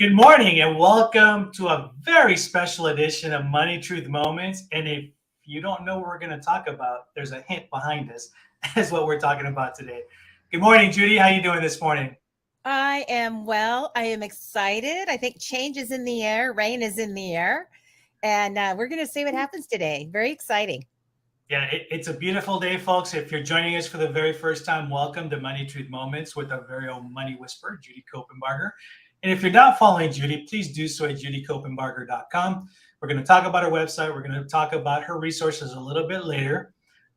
Good morning and welcome to a very special edition of Money Truth Moments. And if you don't know what we're going to talk about, there's a hint behind us. That's what we're talking about today. Good morning, Judy. How you doing this morning? I am well. I am excited. I think change is in the air, rain is in the air, and we're going to see what happens today. Very exciting. Yeah, it's a beautiful day, folks. If you're joining us for the very first time, welcome to Money Truth Moments with our very own money whisperer, Judy Copenbarger. And if you're not following Judy, please do so at judycopenbarger.com. We're going to talk about her website. We're going to talk about her resources a little bit later.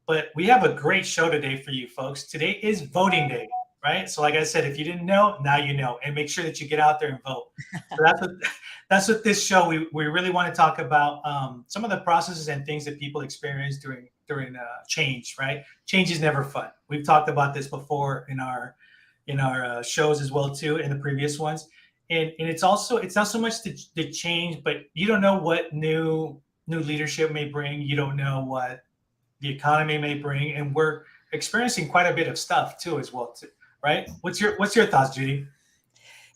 But we have a great show today for you folks. Today is voting day, right? So like I said, if you didn't know, now you know. And make sure that you get out there and vote. So that's what this show, we really want to talk about some of the processes and things that people experience during change, right? Change is never fun. We've talked about this before in our shows as well too, in the previous ones. And it's not so much the change, but you don't know what new leadership may bring. You don't know what the economy may bring, and we're experiencing quite a bit of stuff too as well too, right? What's your thoughts, Judy?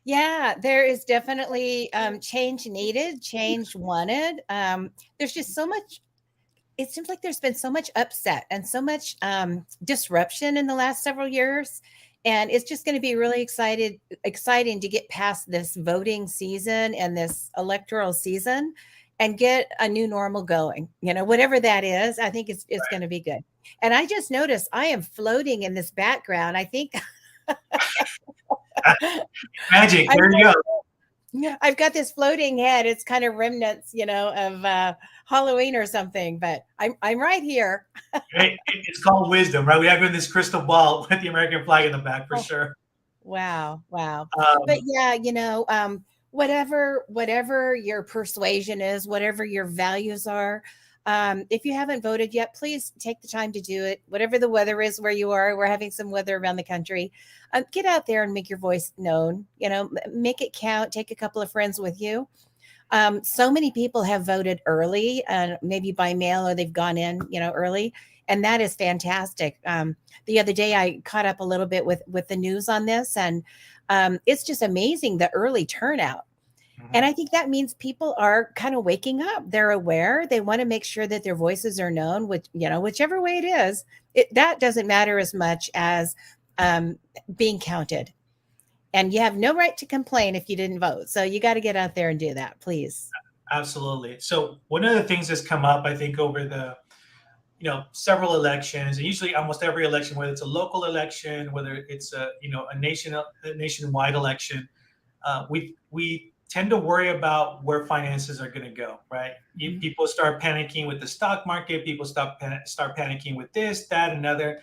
Yeah, there is definitely change needed, change wanted. There's just so much. It seems like there's been so much upset and so much disruption in the last several years. And it's just going to be really exciting to get past this voting season and this electoral season and get a new normal going. Whatever that is, I think it's going to be good. And I just noticed I am floating in this background. I think Magic. I There you go. Yeah, I've got this floating head. It's kind of remnants, of Halloween or something. But I'm right here. It's called wisdom, right? We have in this crystal ball with the American flag in the back for Oh, sure. wow, wow. But Um, yeah, whatever your persuasion is, whatever your values are, if you haven't voted yet, please take the time to do it. Whatever the weather is where you are, we're having some weather around the country. Get out there and make your voice known. Make it count. Take a couple of friends with you. So many people have voted early, maybe by mail or they've gone in, early, and that is fantastic. The other day, I caught up a little bit with the news on this, and it's just amazing the early turnout. And mhm. I think that means people are kind of waking up. They're aware. They want to make sure that their voices are known, whichever way it is. That doesn't matter as much as um, being counted. And you have no right to complain if you didn't vote. So you got to get out there and do that, please. Absolutely. So one of the things that's come up, I think, over the several elections, and usually almost every election, whether it's a local election, whether it's a nationwide election, we tend to worry about where finances are going to go, right? Mhm. People start panicking with the stock market. People start panicking with this, that, and other.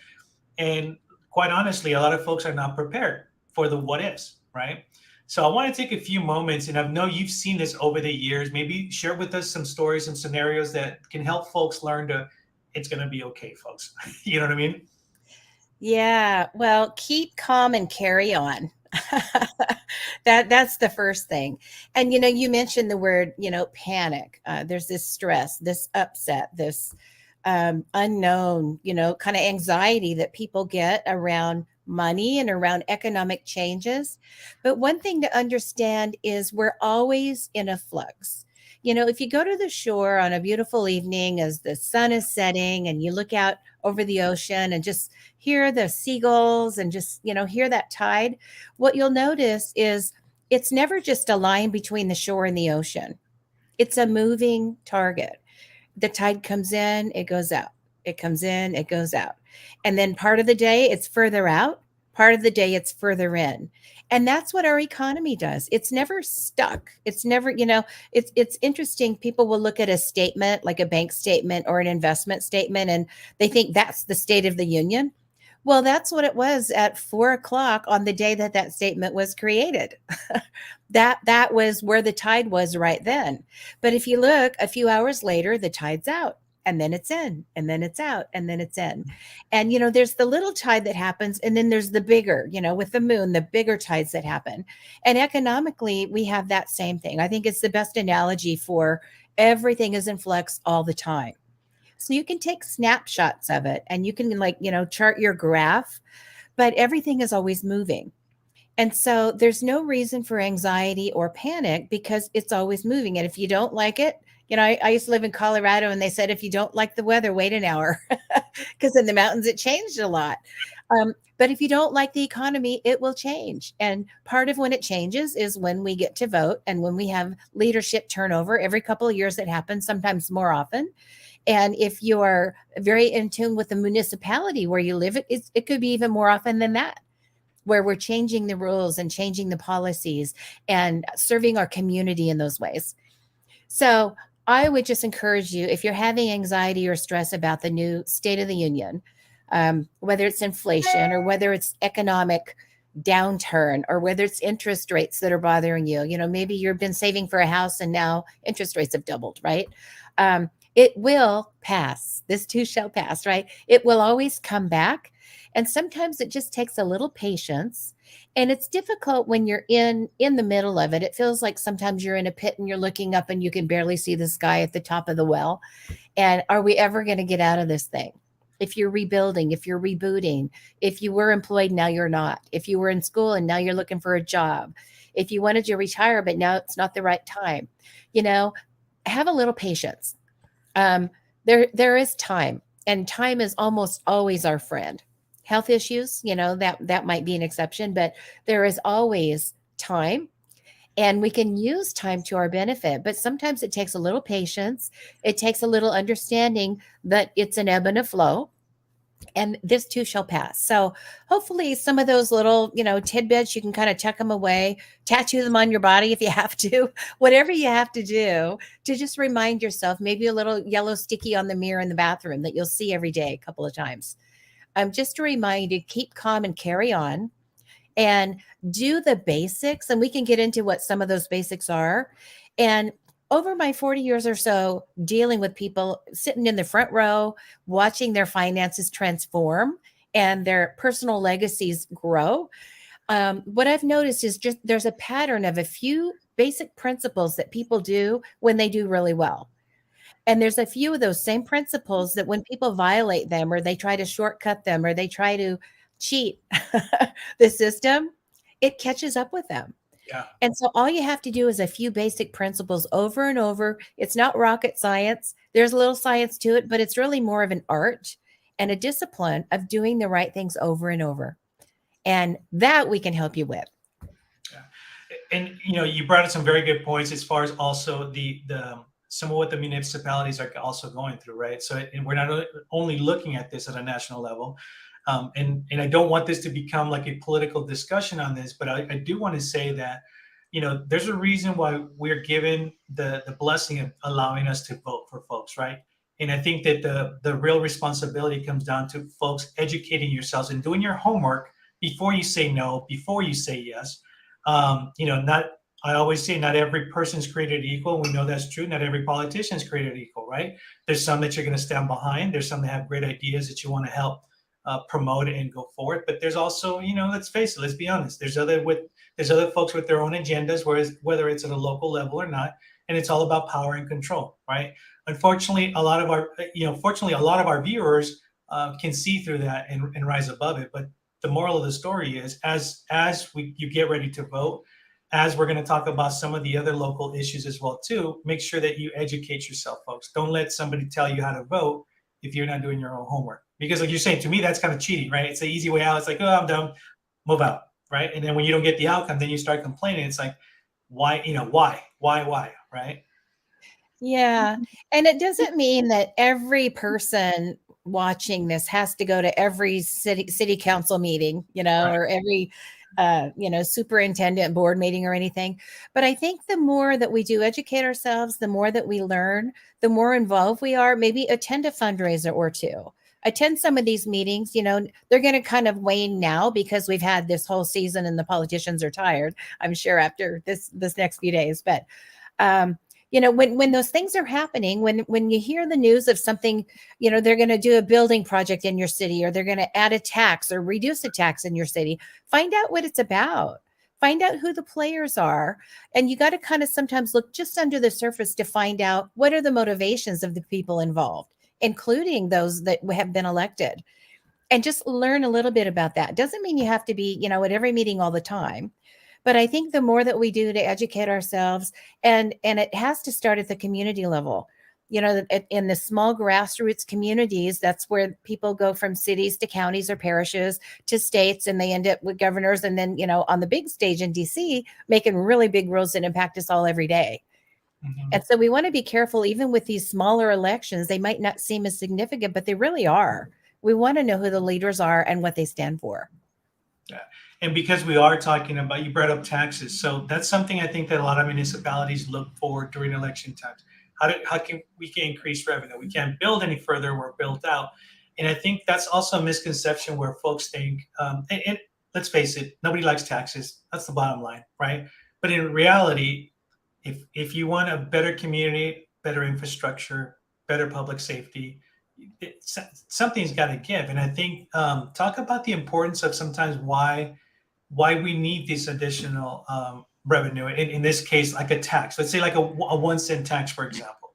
And quite honestly, a lot of folks are not prepared for the what ifs, right? So I want to take a few moments, and I know you've seen this over the years. Maybe share with us some stories, some scenarios that can help folks learn to, it's going to be okay, folks. You know what I mean? Yeah, well, keep calm and carry on. That's the first thing. And you mentioned the word, panic. There's this stress, this upset, this unknown, kind of anxiety that people get around money and around economic changes. But one thing to understand is we're always in a flux. If you go to the shore on a beautiful evening as the sun is setting and you look out over the ocean and just hear the seagulls and just, hear that tide, what you'll notice is it's never just a line between the shore and the ocean. It's a moving target. The tide comes in, it goes out. It comes in, it goes out. And then part of the day it's further out, part of the day it's further in. And that's what our economy does. It's never stuck. It's never, it's interesting. People will look at a statement like a bank statement or an investment statement and they think that's the state of the union. Well, that's what it was at 4 o'clock on the day that that statement was created. That was where the tide was right then. But if you look a few hours later, the tide's out and then it's in and then it's out and then it's in. And, there's the little tide that happens and then there's the bigger, with the moon, the bigger tides that happen. And economically, we have that same thing. I think it's the best analogy for everything is in flux all the time. So you can take snapshots of it and you can chart your graph, but everything is always moving. And so there's no reason for anxiety or panic because it's always moving. And if you don't like it, I used to live in Colorado and they said, if you don't like the weather, wait an hour because in the mountains it changed a lot. But if you don't like the economy, it will change. And part of when it changes is when we get to vote and when we have leadership turnover every couple of years. That happens, sometimes more often. And if you're very in tune with the municipality where you live, it could be even more often than that, where we're changing the rules and changing the policies and serving our community in those ways. So I would just encourage you, if you're having anxiety or stress about the new State of the Union, whether it's inflation or whether it's economic downturn or whether it's interest rates that are bothering you, maybe you've been saving for a house and now interest rates have doubled, right? It will pass. This too shall pass, right? It will always come back. And sometimes it just takes a little patience. And it's difficult when you're in the middle of it. It feels like sometimes you're in a pit and you're looking up and you can barely see the sky at the top of the well. And are we ever going to get out of this thing? If you're rebuilding, if you're rebooting, if you were employed, now you're not. If you were in school and now you're looking for a job, if you wanted to retire, but now it's not the right time, have a little patience. There is time, and time is almost always our friend. Health issues, that might be an exception, but there is always time. And we can use time to our benefit, but sometimes it takes a little patience. It takes a little understanding that it's an ebb and a flow, and this too shall pass. So hopefully some of those little, tidbits, you can kind of tuck them away, tattoo them on your body if you have to, whatever you have to do to just remind yourself, maybe a little yellow sticky on the mirror in the bathroom that you'll see every day, a couple of times. Just to remind you, keep calm and carry on and do the basics. And we can get into what some of those basics are. And over my 40 years or so dealing with people sitting in the front row, watching their finances transform and their personal legacies grow, what I've noticed is just there's a pattern of a few basic principles that people do when they do really well. And there's a few of those same principles that when people violate them or they try to shortcut them or they try to cheat the system, it catches up with them. Yeah. And so all you have to do is a few basic principles over and over. It's not rocket science. There's a little science to it, but it's really more of an art and a discipline of doing the right things over and over. And that we can help you with. Yeah. And you brought up some very good points as far as also the some of what the municipalities are also going through, right? So, and we're not only looking at this at a national level, and I don't want this to become like a political discussion on this, but I do want to say that there's a reason why we're given the blessing of allowing us to vote for folks, right? And I think that the real responsibility comes down to folks educating yourselves and doing your homework before you say no, before you say yes. Not I always say not every person is created equal. We know that's true. Not every politician is created equal, right? There's some that you're going to stand behind. There's some that have great ideas that you want to help promote and go forward. But there's also, let's face it, let's be honest. There's other folks with their own agendas, whether it's at a local level or not, and it's all about power and control, right? Unfortunately, fortunately, a lot of our viewers can see through that and rise above it. But the moral of the story is, as you get ready to vote, as we're going to talk about some of the other local issues as well too, make sure that you educate yourself, folks. Don't let somebody tell you how to vote if you're not doing your own homework. Because like you're saying, to me, that's kind of cheating, right? It's the easy way out. It's like, oh, I'm done, move out, right? And then when you don't get the outcome, then you start complaining. It's like, why, right? Yeah. And it doesn't mean that every person watching this has to go to every city council meeting, Right. or every superintendent board meeting or anything. But I think the more that we do educate ourselves, the more that we learn, the more involved we are. Maybe attend a fundraiser or two. Attend some of these meetings. They're going to kind of wane now because we've had this whole season and the politicians are tired, I'm sure, after this next few days. But when those things are happening, when you hear the news of something, they're going to do a building project in your city, or they're going to add a tax or reduce a tax in your city, find out what it's about. Find out who the players are. And you got to kind of sometimes look just under the surface to find out what are the motivations of the people involved, including those that have been elected. and just learn a little bit about that. Doesn't mean you have to be, at every meeting all the time. But I think the more that we do to educate ourselves, and it has to start at the community level. In the small grassroots communities, that's where people go from cities to counties or parishes to states, and they end up with governors, and then on the big stage in DC, making really big rules that impact us all every day. Mhm. And so we want to be careful, even with these smaller elections. They might not seem as significant, but they really are. We want to know who the leaders are and what they stand for. Yeah. And because we are talking about, you brought up taxes. So that's something I think that a lot of municipalities look for during election times. How can we can increase revenue? We can't build any further. We're built out. And I think that's also a misconception where folks think, and let's face it, nobody likes taxes. That's the bottom line, right? But in reality, if you want a better community, better infrastructure, better public safety, something's got to give. And I think talk about the importance of sometimes why we need this additional revenue. In this case, like a tax. Let's say like a 1 cent tax, for example.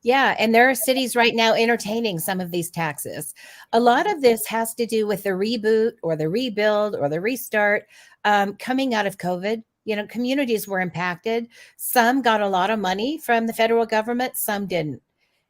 Yeah, and there are cities right now entertaining some of these taxes. A lot of this has to do with the reboot or the rebuild or the restart coming out of COVID. Communities were impacted. Some got a lot of money from the federal government, some didn't.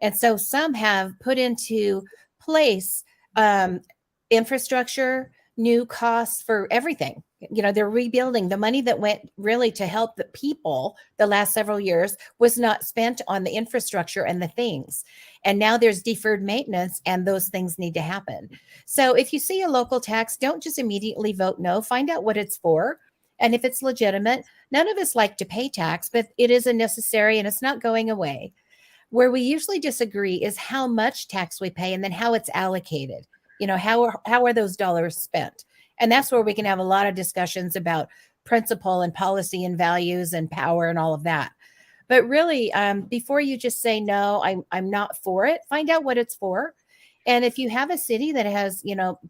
And so some have put into place um, infrastructure, new costs for everything. They're rebuilding. The money that went really to help the people the last several years was not spent on the infrastructure and the things. And now there's deferred maintenance, and those things need to happen. So if you see a local tax, don't just immediately vote no. Find out what it's for. And if it's legitimate, none of us like to pay tax, but it is a necessary and it's not going away. Where we usually disagree is how much tax we pay and then how it's allocated. How are those dollars spent? And that's where we can have a lot of discussions about principle and policy and values and power and all of that. But really, before you just say, no, I'm not for it, find out what it's for. And if you have a city that has,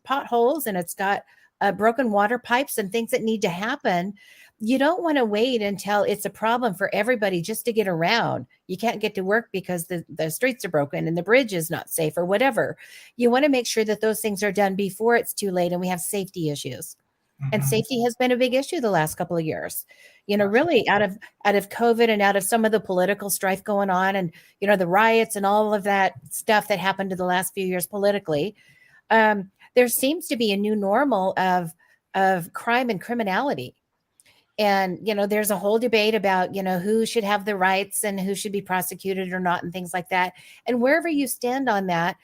potholes and it's got broken water pipes and things that need to happen, you don't want to wait until it's a problem for everybody just to get around. You can't get to work because the streets are broken and the bridge is not safe or whatever. You want to make sure that those things are done before it's too late and we have safety issues. And Mhm. safety has been a big issue the last couple of years. Really out of COVID and out of some of the political strife going on, and the riots and all of that stuff that happened in the last few years politically. There seems to be a new normal of crime and criminality. And there's a whole debate about who should have the rights and who should be prosecuted or not and things like that. And wherever you stand on that,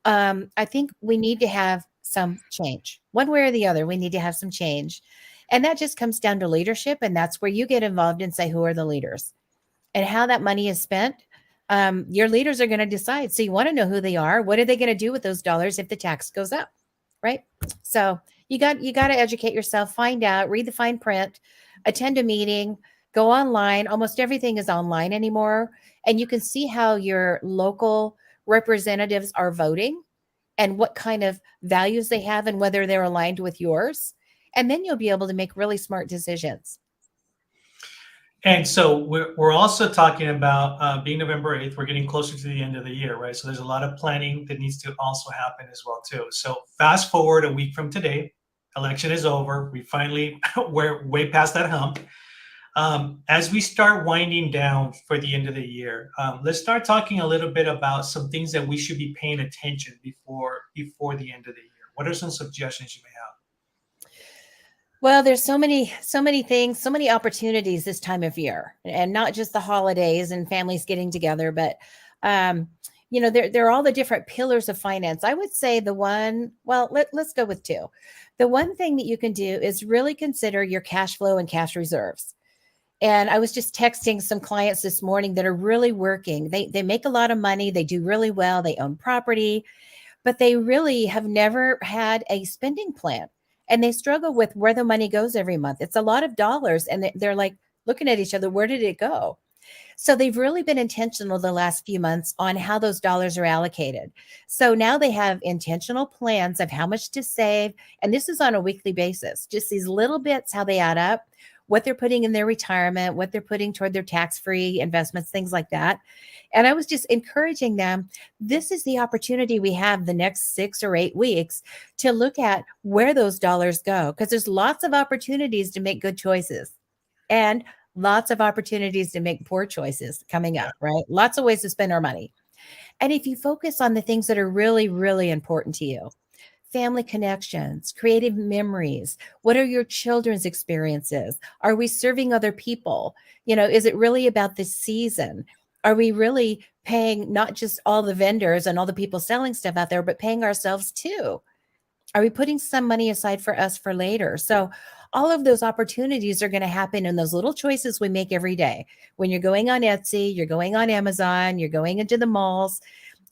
I think we need to have some change. One way or the other, we need to have some change. And that just comes down to leadership. And that's where you get involved and say, who are the leaders and how that money is spent. Your leaders are going to decide. So you want to know who they are. What are they going to do with those dollars if the tax goes up? Right. So you got to educate yourself, find out, read the fine print, attend a meeting, go online. Almost everything is online anymore. And you can see how your local representatives are voting and what kind of values they have and whether they're aligned with yours. And then you'll be able to make really smart decisions. And so we're also talking about being November 8th. We're getting closer to the end of the year, right? So there's a lot of planning that needs to also happen as well too. So fast forward a week from today, election is over. We're way past that hump. As we start winding down for the end of the year, let's start talking a little bit about some things that we should be paying attention before the end of the year. What are some suggestions you may have? Well, there's so many things, so many opportunities this time of year, and not just the holidays and families getting together, but there are all the different pillars of finance. I would say let's go with two. The one thing that you can do is really consider your cash flow and cash reserves. And I was just texting some clients this morning that are really working. They make a lot of money, they do really well, they own property, but they really have never had a spending plan. And they struggle with where the money goes every month. It's a lot of dollars. And they're like looking at each other, where did it go? So they've really been intentional the last few months on how those dollars are allocated. So now they have intentional plans of how much to save. And this is on a weekly basis, just these little bits, how they add up. what they're putting in their retirement, what they're putting toward their tax-free investments, things like that. And I was just encouraging them, this is the opportunity we have the next 6 or 8 weeks to look at where those dollars go, because there's lots of opportunities to make good choices and lots of opportunities to make poor choices coming Yeah. up, right? Lots of ways to spend our money. And if you focus on the things that are really, really important to you, family connections, creative memories, what are your children's experiences? Are we serving other people? Is it really about the season? Are we really paying not just all the vendors and all the people selling stuff out there, but paying ourselves too? Are we putting some money aside for us for later? So all of those opportunities are going to happen in those little choices we make every day. When you're going on Etsy, you're going on Amazon, you're going into the malls,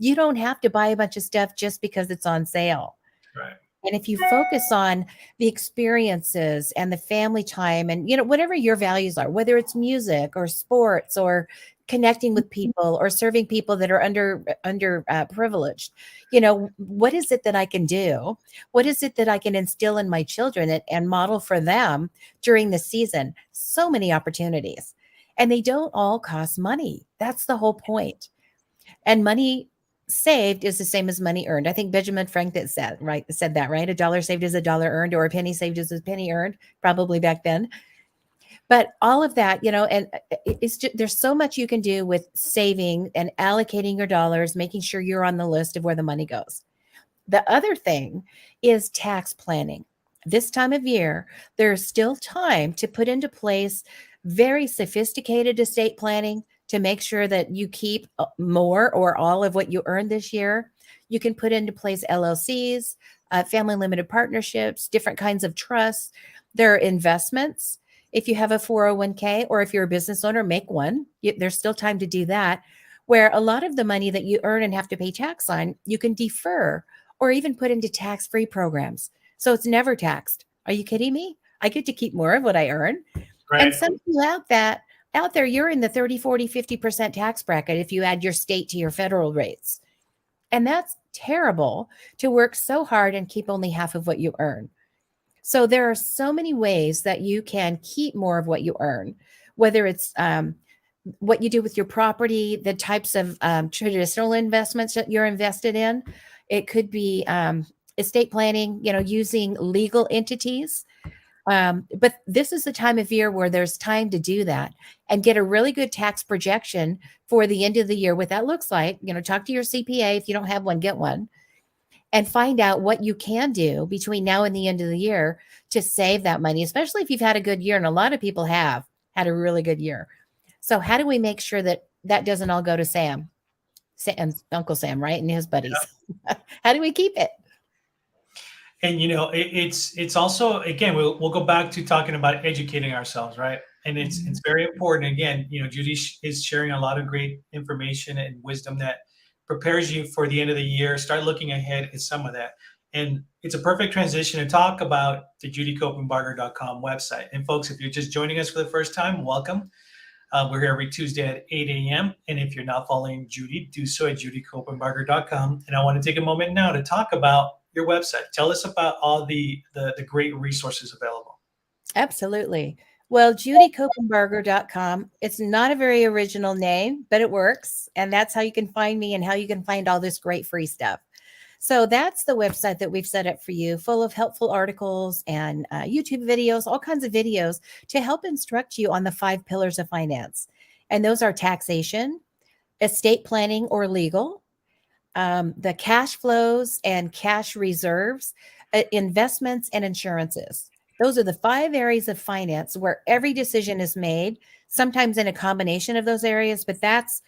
you don't have to buy a bunch of stuff just because it's on sale. Right. And if you focus on the experiences and the family time and, whatever your values are, whether it's music or sports or connecting with people or serving people that are under privileged, what is it that I can do? What is it that I can instill in my children and model for them during the season? So many opportunities, and they don't all cost money. That's the whole point. And money saved is the same as money earned. I think Benjamin Franklin said that, right? A dollar saved is a dollar earned, or a penny saved is a penny earned, probably back then. But all of that, and it's just, there's so much you can do with saving and allocating your dollars, making sure you're on the list of where the money goes. The other thing is tax planning. This time of year, there's still time to put into place very sophisticated estate planning to make sure that you keep more or all of what you earned this year. You can put into place LLCs, family limited partnerships, different kinds of trusts. There are investments. If you have a 401k or if you're a business owner, make one. There's still time to do that, where a lot of the money that you earn and have to pay tax on, you can defer or even put into tax-free programs. So it's never taxed. Are you kidding me? I get to keep more of what I earn. Right. And some people out there, you're in the 30, 40, 50% tax bracket if you add your state to your federal rates. And that's terrible to work so hard and keep only half of what you earn. So there are so many ways that you can keep more of what you earn, whether it's what you do with your property, the types of traditional investments that you're invested in. It could be estate planning, using legal entities. But this is the time of year where there's time to do that and get a really good tax projection for the end of the year, what that looks like. Talk to your CPA. If you don't have one, get one, and find out what you can do between now and the end of the year to save that money, especially if you've had a good year. And a lot of people have had a really good year. So how do we make sure that that doesn't all go to Sam, Uncle Sam, right? And his buddies. Yeah. How do we keep it? And it's also, again, we'll go back to talking about educating ourselves, right? And it's very important. Again, Judy is sharing a lot of great information and wisdom that prepares you for the end of the year. Start looking ahead at some of that. And it's a perfect transition to talk about the judycopenbarger.com website. And folks, if you're just joining us for the first time, welcome. We're here every Tuesday at 8 a.m. And if you're not following Judy, do so at judycopenbarger.com. And I want to take a moment now to talk about your website. Tell us about all the great resources available. Absolutely. Well, judycopenbarger.com. It's not a very original name, but it works. And that's how you can find me and how you can find all this great free stuff. So that's the website that we've set up for you, full of helpful articles and YouTube videos, all kinds of videos to help instruct you on the 5 pillars of finance. And those are taxation, estate planning or legal, the cash flows and cash reserves, investments and insurances. Those are the 5 areas of finance where every decision is made, sometimes in a combination of those areas, but that's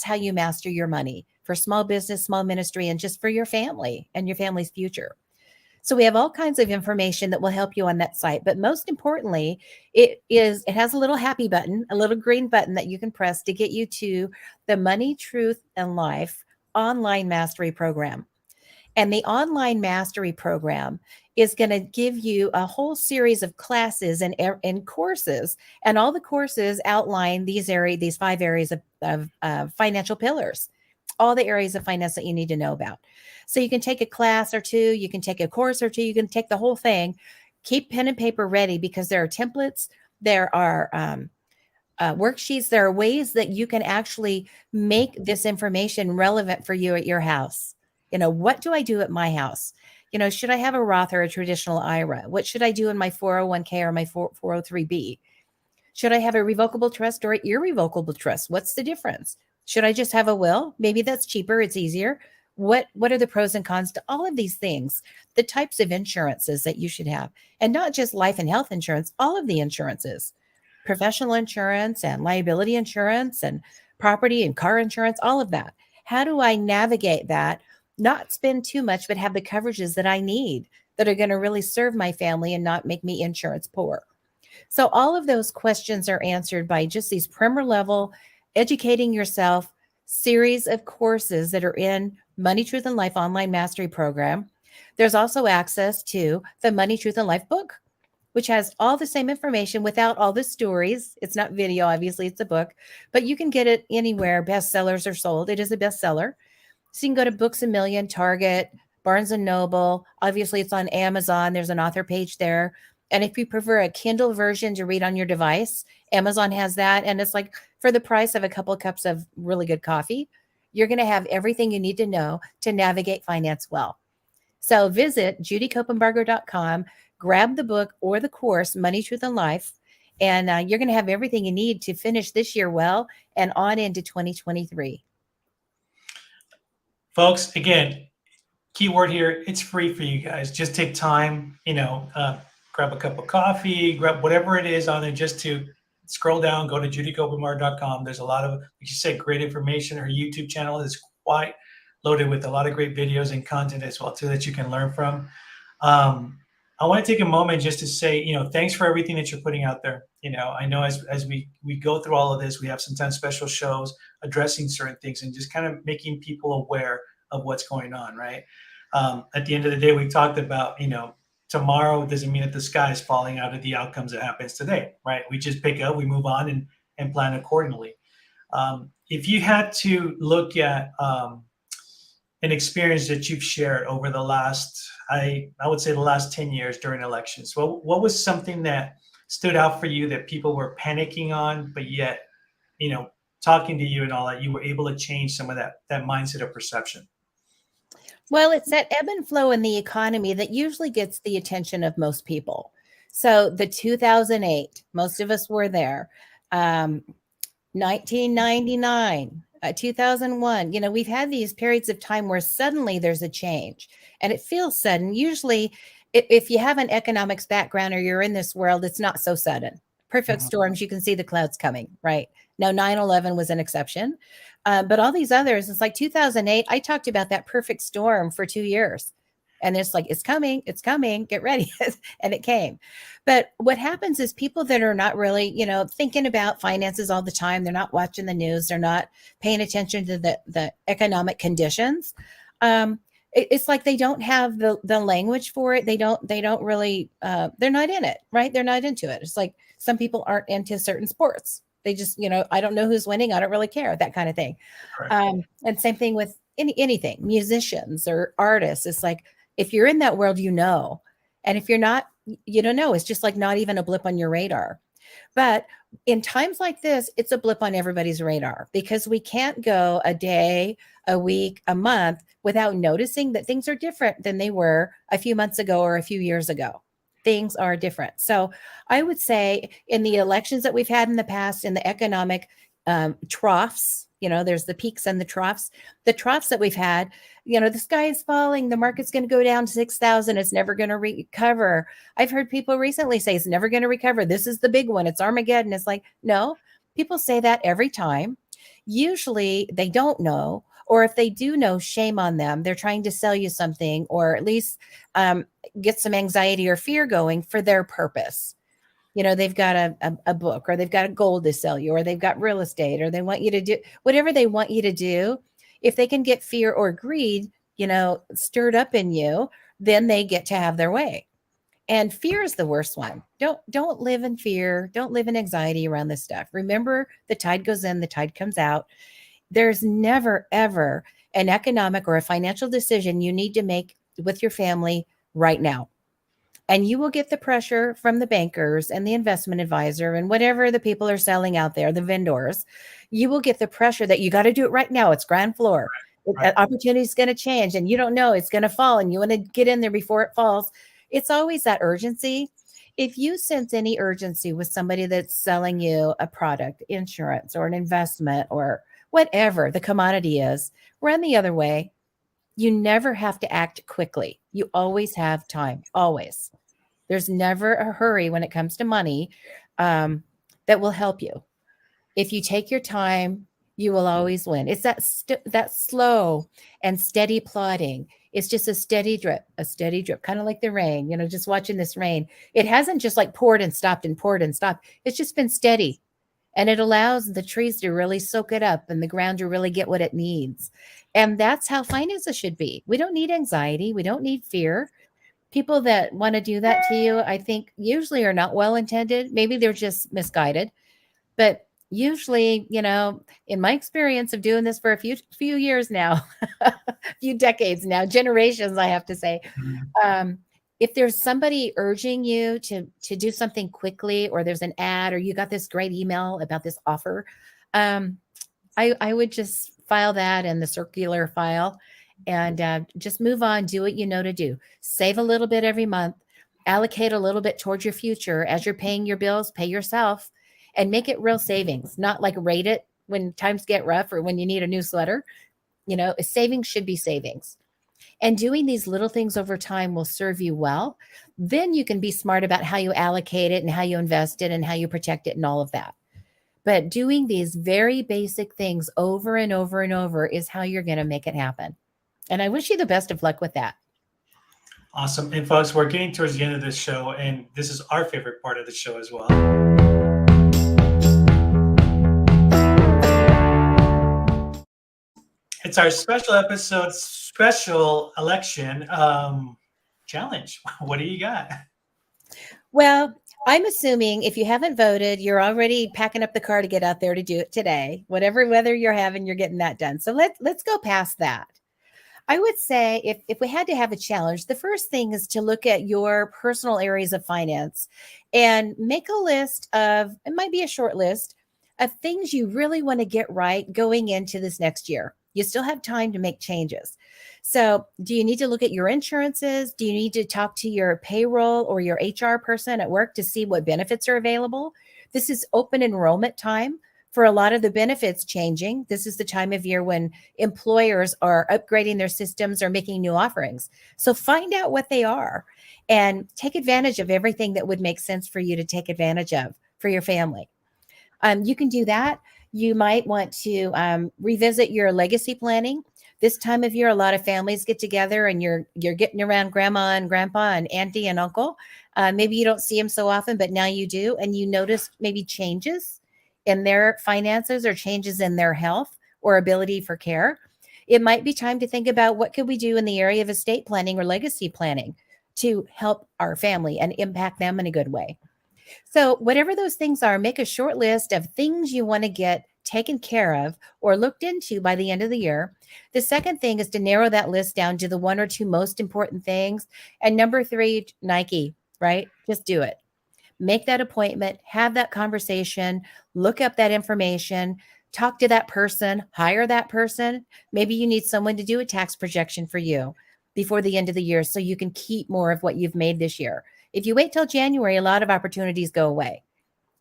how you master your money for small business, small ministry, and just for your family and your family's future. So we have all kinds of information that will help you on that site. But most importantly, it has a little happy button, a little green button that you can press to get you to the Money, Truth, and Life online mastery program. And the online mastery program is going to give you a whole series of classes and courses. And all the courses outline these 5 areas of financial pillars, all the areas of finance that you need to know about. So you can take a class or 2, you can take a course or 2, you can take the whole thing. Keep pen and paper ready because there are templates, There are worksheets. There are ways that you can actually make this information relevant for you at your house. What do I do at my house? Should I have a Roth or a traditional IRA? What should I do in my 401k or my 403b? Should I have a revocable trust or an irrevocable trust? What's the difference? Should I just have a will? Maybe that's cheaper. It's easier. What are the pros and cons to all of these things? The types of insurances that you should have, and not just life and health insurance, all of the insurances, professional insurance and liability insurance and property and car insurance, all of that. How do I navigate that? Not spend too much, but have the coverages that I need that are going to really serve my family and not make me insurance poor. So all of those questions are answered by just these primer level, educating yourself series of courses that are in Money, Truth, and Life online mastery program. There's also access to the Money, Truth, and Life book, which has all the same information without all the stories. It's not video, obviously, it's a book, but you can get it anywhere bestsellers are sold. It is a bestseller. So you can go to Books A Million, Target, Barnes and Noble. Obviously, it's on Amazon. There's an author page there. And if you prefer a Kindle version to read on your device, Amazon has that. And it's like for the price of a couple of cups of really good coffee, you're going to have everything you need to know to navigate finance well. So visit judycopenbarger.com, grab the book or the course, Money, Truth, and Life, and you're going to have everything you need to finish this year well and on into 2023. Folks, again, keyword here, it's free for you guys. Just take time, grab a cup of coffee, grab whatever it is on there, just to scroll down, go to judycopenbarger.com. There's a lot of, like you said, great information. Her YouTube channel is quite loaded with a lot of great videos and content as well, too, that you can learn from. I want to take a moment just to say, thanks for everything that you're putting out there. I know as we go through all of this, we have sometimes special shows addressing certain things and just kind of making people aware of what's going on, right? At the end of the day, we talked about, tomorrow doesn't mean that the sky is falling out of the outcomes that happens today, right? We just pick up, we move on and plan accordingly. If you had to look at an experience that you've shared over the last, I would say the last 10 years during elections, what was something that stood out for you that people were panicking on, but yet, talking to you and all that, you were able to change some of that mindset of perception? Well, it's that ebb and flow in the economy that usually gets the attention of most people. So the 2008, most of us were there. 1999, 2001, we've had these periods of time where suddenly there's a change and it feels sudden. Usually, if you have an economics background or you're in this world, it's not so sudden. Perfect storms, you can see the clouds coming, right? Now, 9/11 was an exception. But all these others, it's like 2008, I talked about that perfect storm for 2 years. And it's like, it's coming, get ready. And it came. But what happens is people that are not really, thinking about finances all the time, they're not watching the news, they're not paying attention to the economic conditions. It's like they don't have the language for it. They don't really, they're not in it, right? They're not into it. It's like some people aren't into certain sports. They just, I don't know who's winning. I don't really care, that kind of thing. Right. And same thing with anything, musicians or artists. It's like, if you're in that world, and if you're not, you don't know. It's just like not even a blip on your radar. But in times like this, it's a blip on everybody's radar because we can't go a day, a week, a month without noticing that things are different than they were a few months ago or a few years ago. Things are different. So I would say in the elections that we've had in the past, in the economic troughs, there's the peaks and the troughs that we've had, the sky is falling, the market's going to go down to 6,000. It's never going to recover. I've heard people recently say it's never going to recover. This is the big one. It's Armageddon. It's like, no, people say that every time. Usually they don't know, or if they do know, shame on them. They're trying to sell you something, or at least get some anxiety or fear going for their purpose. They've got a book, or they've got gold to sell you, or they've got real estate, or they want you to do whatever they want you to do. If they can get fear or greed, stirred up in you, then they get to have their way. And fear is the worst one. Don't live in fear. Don't live in anxiety around this stuff. Remember, the tide goes in, the tide comes out. There's never, ever an economic or a financial decision you need to make with your family right now. And you will get the pressure from the bankers and the investment advisor and whatever the people are selling out there, the vendors. You will get the pressure that you got to do it right now. It's ground floor. Right. Opportunity is going to change and you don't know it's going to fall and you want to get in there before it falls. It's always that urgency. If you sense any urgency with somebody that's selling you a product, insurance or an investment or whatever the commodity is, run the other way. You never have to act quickly. You always have time, always. There's never a hurry when it comes to money that will help you. If you take your time, you will always win. It's that slow and steady plodding. It's just a steady drip, kind of like the rain, just watching this rain. It hasn't just like poured and stopped and poured and stopped. It's just been steady. And it allows the trees to really soak it up and the ground to really get what it needs. And that's how finances should be. We don't need anxiety. We don't need fear. People that want to do that to you, I think usually are not well intended. Maybe they're just misguided. But usually, in my experience of doing this for a few years now, a few decades now, generations, I have to say, if there's somebody urging you to do something quickly, or there's an ad, or you got this great email about this offer, I would just file that in the circular file and just move on. Do what you know to do. Save a little bit every month. Allocate a little bit towards your future as you're paying your bills. Pay yourself, and make it real savings. Not like rate it when times get rough or when you need a new sweater. Savings should be savings. And doing these little things over time will serve you well. Then you can be smart about how you allocate it and how you invest it and how you protect it and all of that. But doing these very basic things over and over and over is how you're going to make it happen. And I wish you the best of luck with that. Awesome. And folks, we're getting towards the end of this show, and this is our favorite part of the show as well. It's our special episode, special election challenge. What do you got? Well, I'm assuming if you haven't voted, you're already packing up the car to get out there to do it today. Whatever weather you're having, you're getting that done. So let's go past that. I would say if we had to have a challenge, the first thing is to look at your personal areas of finance and make a list of, it might be a short list of things you really want to get right going into this next year. You still have time to make changes. So do you need to look at your insurances? Do you need to talk to your payroll or your HR person at work to see what benefits are available? This is open enrollment time for a lot of the benefits changing. This is the time of year when employers are upgrading their systems or making new offerings. So find out what they are and take advantage of everything that would make sense for you to take advantage of for your family. You can do that. You might want to revisit your legacy planning. This time of year, a lot of families get together and you're getting around grandma and grandpa and auntie and uncle. Maybe you don't see them so often, but now you do. And you notice maybe changes in their finances or changes in their health or ability for care. It might be time to think about what could we do in the area of estate planning or legacy planning to help our family and impact them in a good way. So whatever those things are, make a short list of things you want to get taken care of or looked into by the end of the year. The second thing is to narrow that list down to the one or two most important things. And number 3, Nike, right? Just do it. Make that appointment, have that conversation, look up that information, talk to that person, hire that person. Maybe you need someone to do a tax projection for you before the end of the year so you can keep more of what you've made this year. If you wait till January, a lot of opportunities go away,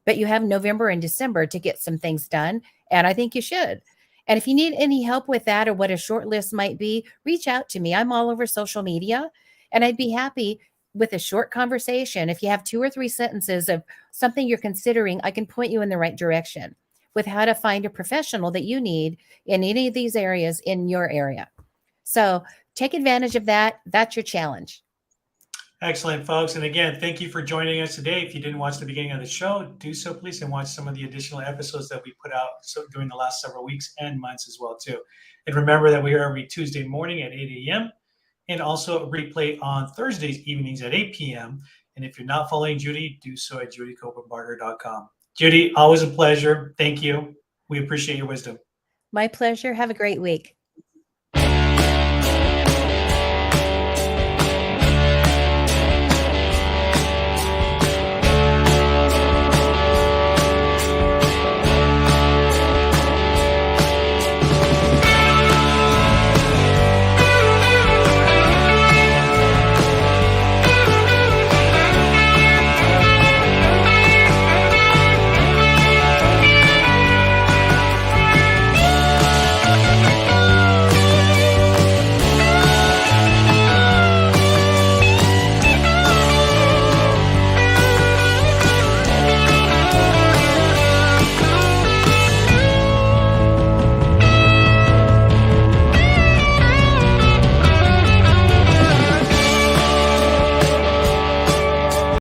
but you have November and December to get some things done. And I think you should. And if you need any help with that or what a short list might be, reach out to me. I'm all over social media and I'd be happy with a short conversation. If you have 2 or 3 sentences of something you're considering, I can point you in the right direction with how to find a professional that you need in any of these areas in your area. So take advantage of that. That's your challenge. Excellent, folks. And again, thank you for joining us today. If you didn't watch the beginning of the show, do so please and watch some of the additional episodes that we put out during the last several weeks and months as well too. And remember that we are every Tuesday morning at 8 a.m. and also a replay on Thursdays evenings at 8 p.m. And if you're not following Judy, do so at judycopenbarger.com. Judy, always a pleasure. Thank you. We appreciate your wisdom. My pleasure. Have a great week.